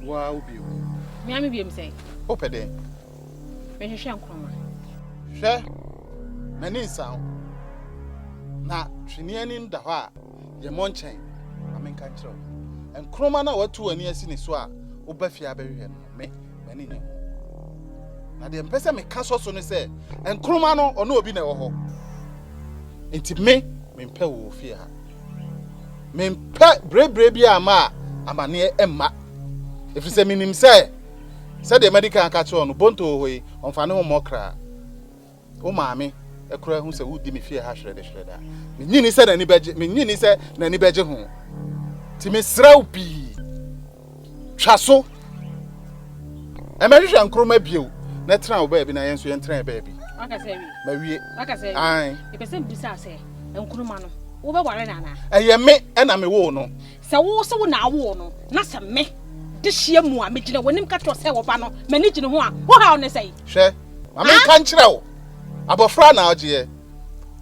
Wow, you. Miami be say. Open there. When you share croma. Share. Many sound. Na Trinian da ha. Ye monchain. I mean control. And croma na what 2 years in his wa. Obafia berry me. Many. Na the empesa me castle so say. And croma no or no be na ho. Inti me pe wo fear. Me pe bre bi ama amane emma. If you say minim say the medical catch on bonto hoy on fa ne ho mokra o maame ekura hu say wudi me fie ha hwede hwede me nyini say na ni beje me nyini say na ni beje ho ti me sraw bi twaso e me hwehwe nkroma bio na tra wo ba bi na yenso yen tra ba bi aka say wi ma wie aka say ai e pese bisa say nkroma no wo be ware na na eye me e na me wo no se wo se wo na wo no na se me de hie mu a me gina wonim ka to say wo ba no mani gine ho a wo ha on say hwe ma me kan kire wo abofra na oje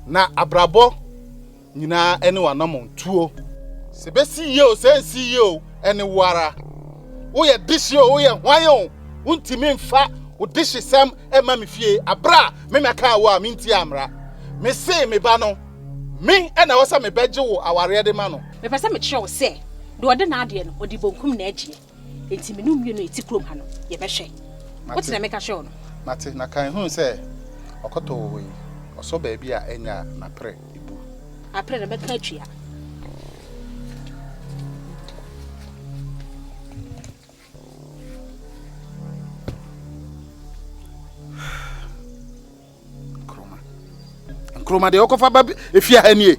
na abrabo nyina ene wanam ntuo se besi ye o se si ye o ene wara wo ye dishi o wo ye hwan o untimi mfa wo dishi sam e ma me fie abra me meka wo a me nti amra me se me ba no me ena wo sa me beje wo aware de ma no me pese me kire wo se de ode na ade no odi bonkum na agie enti me no mwie no eti krom ha no ye be hwe what na make sure no mate na kan hu se okoto wo yi oso ba bia enya na pre ibu apre na beka atwia kroma de okofa ba efia ha nie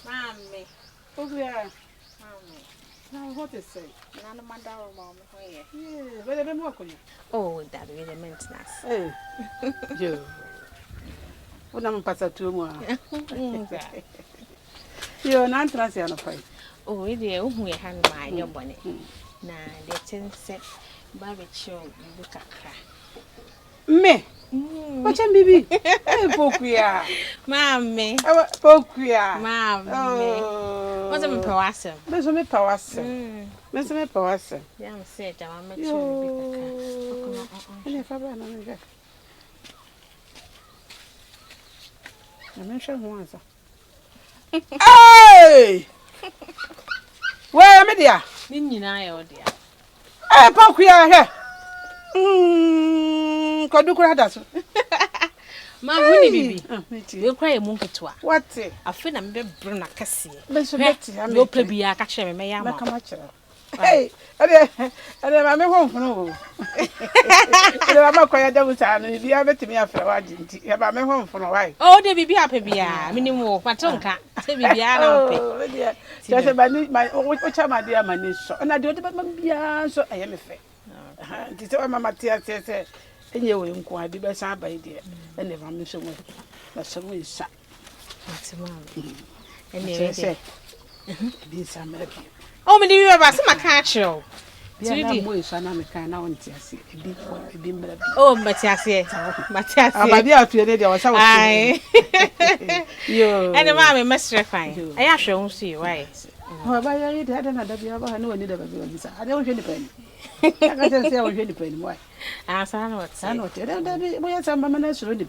Mommy. Oh, yeah. Mommy. Now, what is it? None of my daughter, Mom. Yeah, but I don't know. Oh, that is the maintenance. Hey, you. What am I passing to more? You're not answering a fight. Oh, dear, we have my your bonnet. Now, the 10 set barbecue, look at her. Me? What can be? Pokia. Mammy. Pokia. Mammy. What's a powasser? There's a powasser. There's a powasser. Young said, I'll make sure. I mentioned once. Hey! Where am I, dear? Didn't I, oh dear? Hey, Pokia here. Kodu kuradas. Ma huni bibi. We cry a monkey to her. What? I feel I'm be bruna cassie. Benso beti. No plebia catch me, my yama. Kamacha. Hey, I me home no. I am quite a time. If you have it to me after watching, you have me home for a while. Oh, they be happy, minimum, Patonka. Say, be Oh, dear. Just about my which are my dear man is so. And I don't about my so I am a fair. This is what Mamma Tia said. And you will inquire the best by dear. And never miss a way. But some will sat. And they say, This I'm happy. oh, me you ever some catch you. Boys, and I'm a kind of a big Oh, Matthias, Matthias, my dear, to your was aye. You And the mammy must refine. I shall see why. Oh, but I had another beer, I know I need a baby. I don't really penny. I can't say I was really penny. Why? I know it. We had some mammas ready.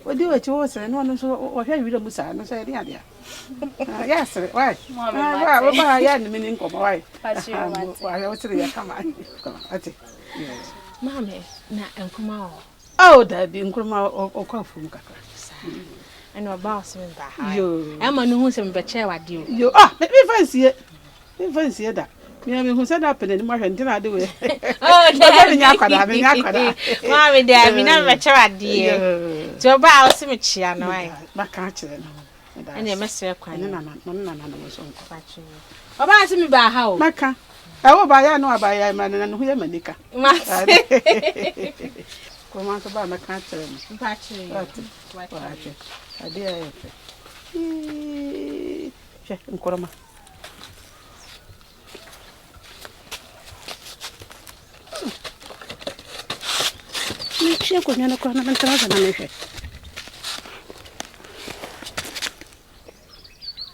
What do it was and one or hear you the Musa and say, yeah. Yes, why? I had the meaning of why. I was saying, come on. Mammy, not and come out. Oh, that being Grandma or come from Cacra. I know about some back. You, Emma knows him, but chair what do you are. Let me fancy it. Me fancy that. Me who said up in the market until I do it. Oh, Yakada. Mammy, there, we never chair, dear. To about symmetry, I know. My catcher. And they must have quite none was on catching. About me by how? Maca. I will buy no buy a man and who am a nica. Come on to buy my catcher. Patching. I dear. Check and Coroma. She could not come and tell us an issue.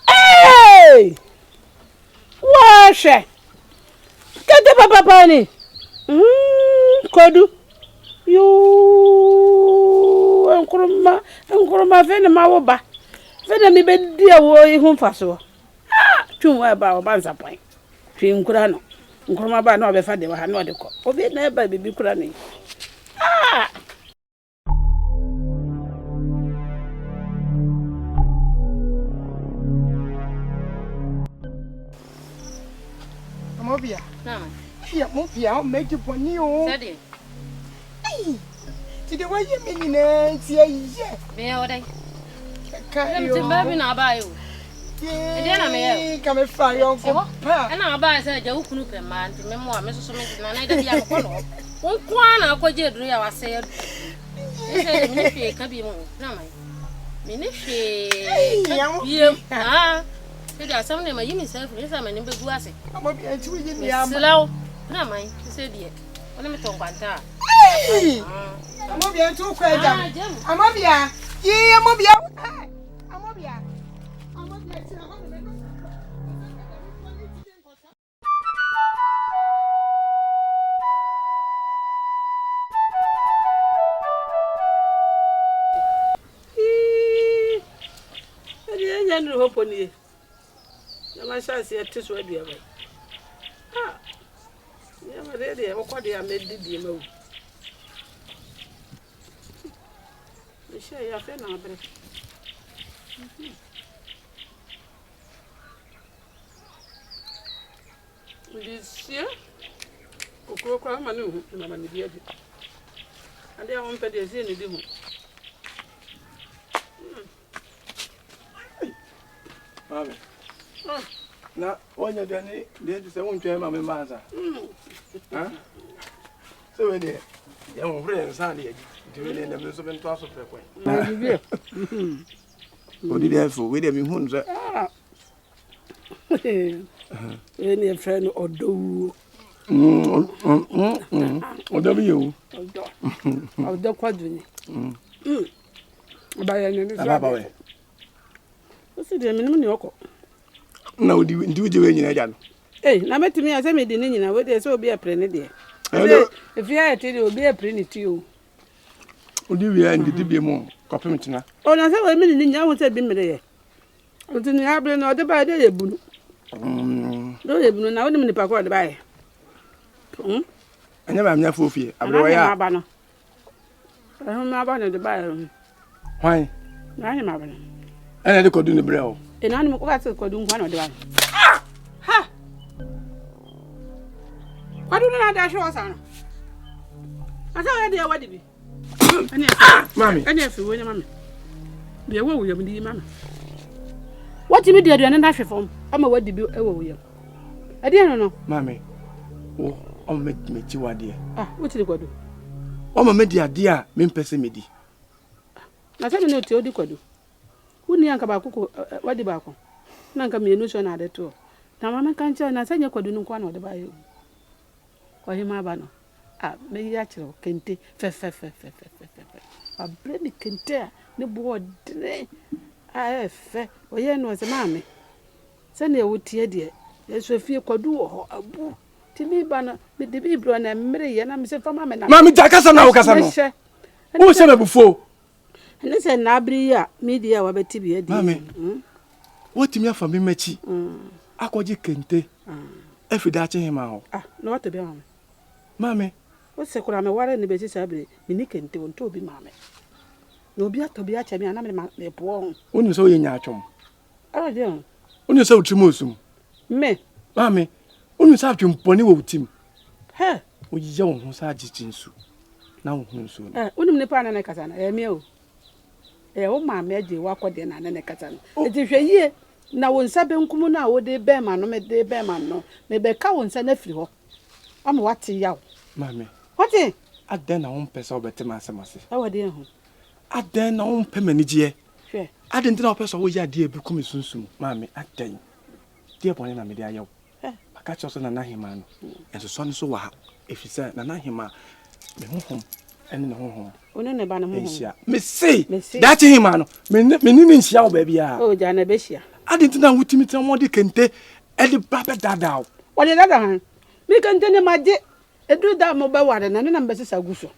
Hey! Wash it! Get the papa bunny! Kodu! You and Kurma Vena Mawoba. Vena me bed dear boy whom faso. Ah! 2 about Banza point. Trim Kurano. Kurma by no before they were not the cop. Oh, they never be Kurani. Ah! Mobia. No. Here, Mobia, I'll make you for you. Steady. To the way you mean it, yeah. Be all day. Can't you baby now buy you? And then I may come and fire your and I'll buy a joke man to memoir, Mrs. Smith, and I don't have one. One, I'll go to you, I said. Minifie can be moved. No, my Minifie. Ah, there are some name I use myself, yes, I'm an imbeguasi. I'm going to be slow. No, my, said yet. Let me talk about that. I'm going to be too crazy. I'm going to be a yeah, I'm going to be I'm going to be hope on you. My son said, "Tis where you are." Ah, yeah, my lady, what do you made the move? The share your friend now, but this year, Okra Manu, and I'm an idiot. And they won't pay the Zini Dimu. Na onye dani de se won twa ma me manza ha so we de ya won fure nsan de di we ne me so be nto aso frekwen na bibie odi de fo we de me hun so any friend odo odo bi yo odo kwadu ni ba ya ni baba we o si de me ni oko na odi ndi uje we nyina ja no na metimi ase me di ni nyina we de so obi apre ne de if you are tell obi apre ni ti o odi wi ndi di bi mu kopem tina o na se we me ni nyina won se bi mere ye o ti ni abre na o de ba de ye bunu do ye bunu na o ni me ni pa ko de ba ye anya ba mnya fofie abre wo ya ba no ma ba no de ba ye hwan na anya ma ba no ana de kodu ni bre o ena ni mo ko ka se kodu nkwa no de ba ha Kwadu na da hwe osano. Asa ya de wadi bi. Mami. Anya fi wo nya mami. Bi ewo wo yam di mami. What me dey do na hwe fom. Ama wadi bi ewo wo yam. Ade no. Mami. Wo o me chi wade. What di kwadu? O ma me di ade a me mpese me di. Na se me no ti odi kwadu. Wuni anka ba ko wadi ba ko. Na nka me no so na ade to. Na mama kan che na se nya kwadu no kwa na ode ba yo. Kwa hima ba no. Me ya chiro kente fe. Abre ni kente a ne bo odre. Fe. Oye no se mame. Se na ewutie de. Yeso fie kwadu ho abu. Timi ba na me de bi bro na mmere ye na me se fama me na. Mami jakasa na ukasa no. Wo se me bufo. Ene se na abri ya media wa beti bi edi. Mami. Wo timi afa me machi. Akoje kente. Efida che hima ho. No what be mama. Mami. Wo se kura me ware ne be ti sabre me ni kente won to bi mama. No bi atobi a che me ana me po. Woni so ye nya atwom. Ara je. Woni so utimo osum. Me. Mami. Woni so atwom poni wo utim. He. Wo ye wo ho sa agichinsu. Na wo hu nsu. Woni me pa na ne kasa na me o. Wo mama aje wa kode na ne kasa no. Eti hwe yie na won sa be nkumu na wo de be ma no me de be ma no. Me be ka won sa na firi ho. Ama wate yawo. Mami. Wate? Aden na won pese obetima asemase. Awade ho. Aden na won pemanije. Hwe. Aden ntina opese wo ya de ebi kum sunsum. Mami, aden. Die bone na me de ayew. Aka cho so na nahima no. Enso so ne so wa ha. Efisa na nahima me honhom ene ne honhom. Ono ne ba ne honhom. Ehia. Me sei. Da che hima no. Me ni nhia wo ba bia. O ja na be hia. Aden ntina wutimi tira mo de kente e de ba be dada o. Wale dada han. Mi kente ne maje. Edu da mo ba ware na na mbese saguso.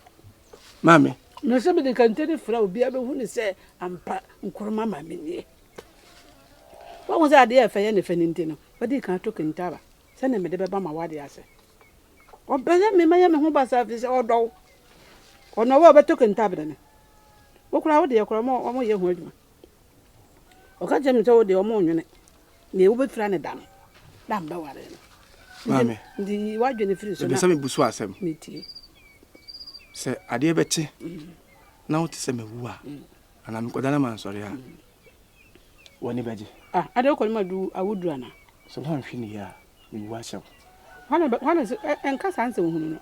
Mami. No se be de kente ne fra obi abe hu ne se ampa nkoroma mama nie. Wa wo za de e fa ye ne fa ni ntino. Ba di kan to kente aba. Se ne me de be ba ma wade ase. Obele me ma ye me hu ba sa fi se odo. Ono wo be to kente aba ne. Wo kura wo de kura mo ye hu adwuma. O ka je me se wo de o mo nwene. Ne wo be fra ne da no. Da mba ware no. Mami. Ndi wadwe ne firi so na. Be se me busu asem. Meti. Se ade beti na wo ti se mewu a ana me kodana man sori a woni beje Ade ko ma du awudu ana so han hwini ya me wa hyem wana enka sanse hunu no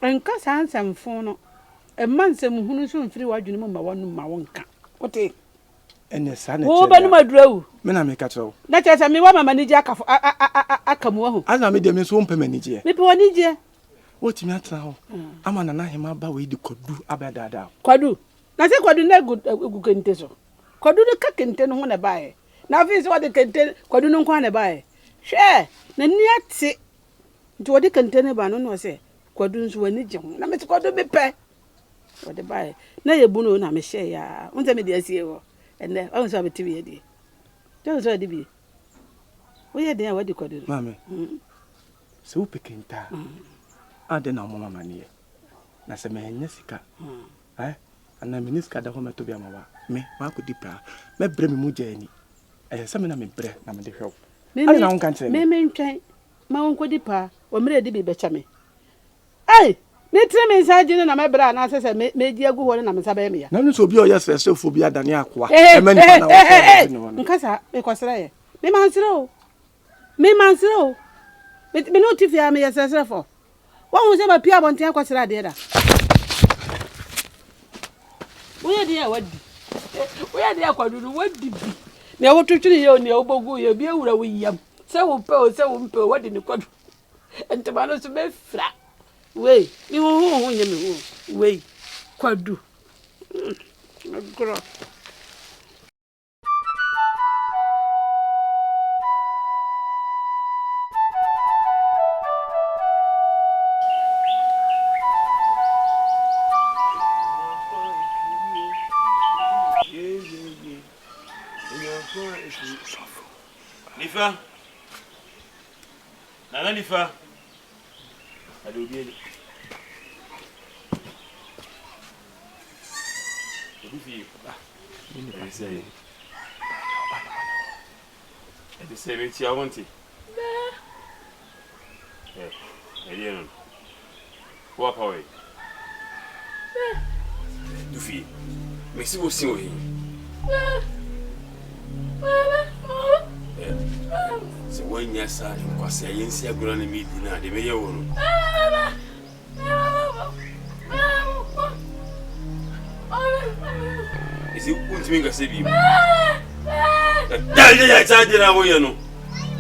enka sanse mfo no emmanse hunu so mfiri wadwe mu ma wonu ma wonka wote ene sa na wo ba no ma durawu me na me ka tro na chesa me wa mama ni je akamu ahu ana me de me so mpema ni je me pe woni je woti mi atra ho ama na hima ba we di kodu abadada kwadu na se kwadu na gu kente so kwadu ne ka kente no ho na bae na fi so wade kente kwadu no kwa na bae hwe na ni ate nti wade kente ne ba no no se kwadu nso wani je ho na me kwadu be pe wade bae na ye bu no na me hye ya unse me de asie ho ene o so abeti bi de to so de bi o ye de wade kwadu mame se u pekenta ade na mo mama ne na se me nya sika ana miniska da ho meto bia mawa me ma ko dipa me bre me mu jani se me na me bre na me de hwew ade na won kan tire me ntwan ma won ko dipa o mere de bi be cha me ai me tire me nsaje na me bra na se me di agu ho na me sabe me ya na no so bi o yes first fo bi adane akwa e ma ni pa na wo nkasa me kwasra ye me mansiro me no tifia me yes fo wa hu se ba pia bonten akwasra de da oya de wadi oya de akwaduru wadi bi na wo twetwene ye oni obogu ye bi ewura wo yam se wo mpe wadi ni kwadu entema no so be fra we mi ho nye me ho we kwadu agro Nifa. Nana Nifa. Adobieli. Obifi. Ni say. Ede say me ti awonti. Eliano. What power? Dufi. Mexi will see him. So when you saw him, because I didn't see a good on the meeting, the mayor won. Is it going to make a city? I tried it away, no.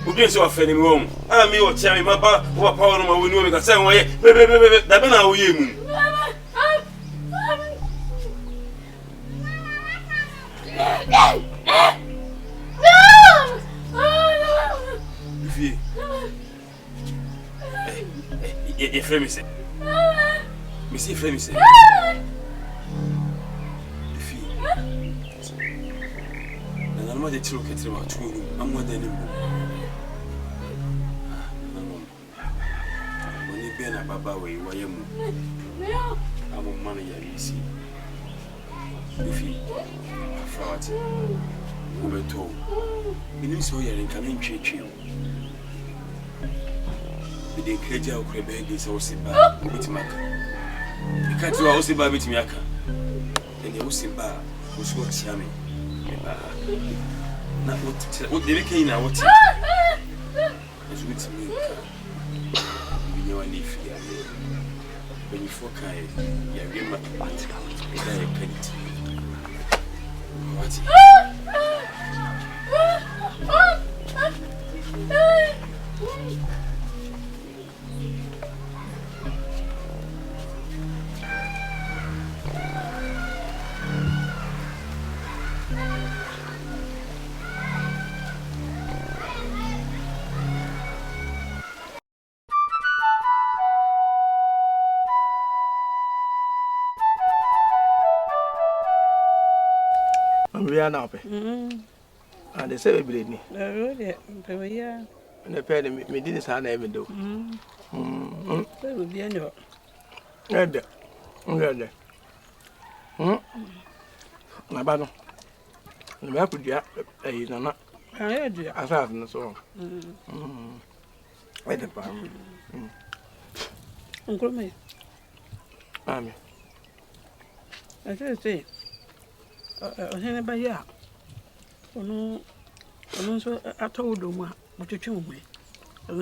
Who didn't so offend him home? I mean, what tell me, my power, no, we know because some way, that been our you. If you say, Miss, if you say, I'm not the truth, it's about true. I'm more than him. When you been a baba way, why am I'm a money, you see. If he fought, we were told, you know, so you're in coming church. With the creature of Quebec is also bad with Maka. You can't do also bad with Miaka. And you also bad was what Yami. Not what they became now. What is with me? You know, I need fear. When you fork, you remember what I can't. What? We are now. And they say we believe me. And the penny me didn't have even do. They will be in your. My battle. The map would get a not. I heard you. I thought in the song. Wait the palm. Uncle me. Mammy. I say. Anybody here? No, so I told them what you told me. I'm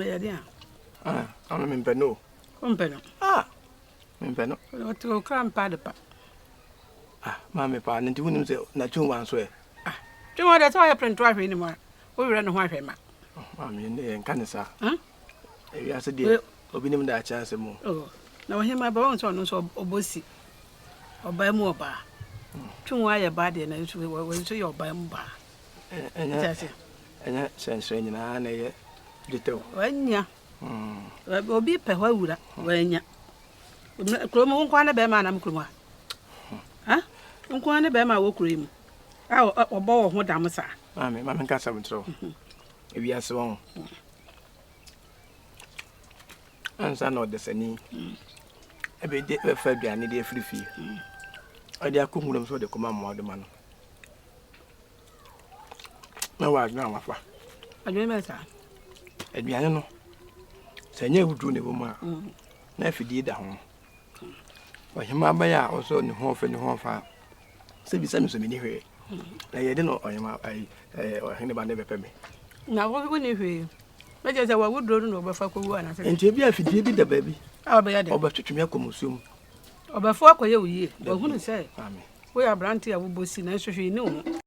in Peno. Company. In Peno. What to go cram pad. Mammy, pardon, and 2 minutes, not 2 months away. Do you want that's why I plan to drive anymore? We ran a wife, ma. Mammy, and Canessa. Yes, a dear. Obinim that chance more. Oh, now hear my bones on so bossy or buy more bar. Too wire body and I will to your bamba. And that sense in an eye, little. When ya will be perhuda when ya. Chroma won't bear man, I'm Cruma. Huh? Unquana bear my walk cream. I'll up a ball of what I'm a Mammy, Mamma Castle so. If you are so. And son of the Sani. Every day, Fabian need a free fee. I dare come with them so they come out the man. No, I know my father. I don't matter. At the end, say you do the woman. Never did down. But him, my buyer also in the home for the home fire. Say, be some many way. I didn't know I am or anybody never pay me. Now, what would you hear? But as I would run over for one. And to be a fit, the baby. I'll be at over to me, consume. Or before you, but who say? Mammy, We are brandy, I will see, and so you know.